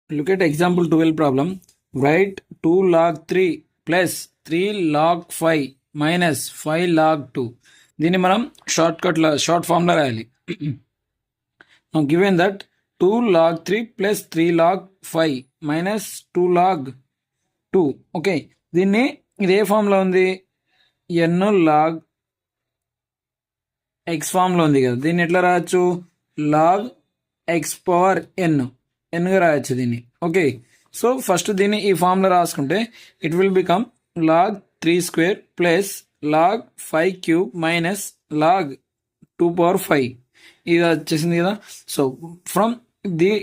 Look at example 12 problem. Write 2 log 3 plus 3 log 5 minus 5 log 2. దీన్ని మనం short form లో రాయాలి. Now given that 2 log 3 plus 3 log 5 minus 2 log 2. Okay, దీన్ని ఇది ఏ form లో ఉంది? n log x ఫామ్ లో ఉంది కదా. దీన్ని ఎట్లా రాయొచ్చు? log x పవర్ n గా రాయొచ్చు దీన్ని. ఓకే, సో ఫస్ట్ దీన్ని ఈ ఫామ్ లో రాసుకుంటే it will become log 3 square plus log 5 cube minus log 2 power 5 ఇది వచ్చేసింది కదా. సో ఫ్రమ్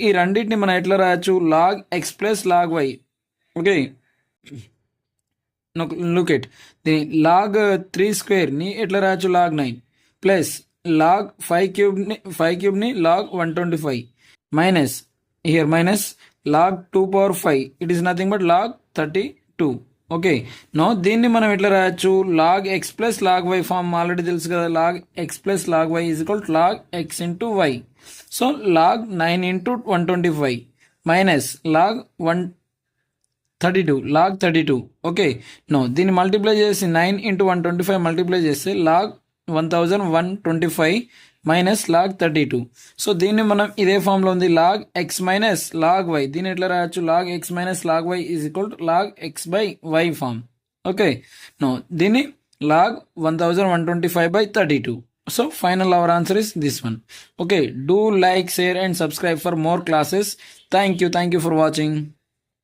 ఈ రెండింటిని మనం ఎట్లా రాయొచ్చు? log x plus log y. Okay, look at దీని log 3 స్క్వేర్ ని ఎట్లా రాయొచ్చు? log 9 ప్లస్ log 5 క్యూబ్ ని log 125 minus here minus log 2 power 5, it is nothing but log 32. Okay, now దీన్ని మనం ఎట్లా రాయొచ్చు? log x plus log y form already తెలుసు కదా. log x plus log y is equal to log x into y. So log 9 into 125 minus log 32. Okay, now దీన్ని multiply చేసి 9 into 125 multiply చేస్తే log 1125 minus log 32. So దీన్ని మనం ఇదే form లో ఉంది log x minus log y. దీన్ని ఎట్లా రాయొచ్చు? log x minus log y is equal to log x by y form. Okay, now దీన్ని log 1125/32. So final our answer is this one. Okay, do like, share and subscribe for more classes. Thank you for watching.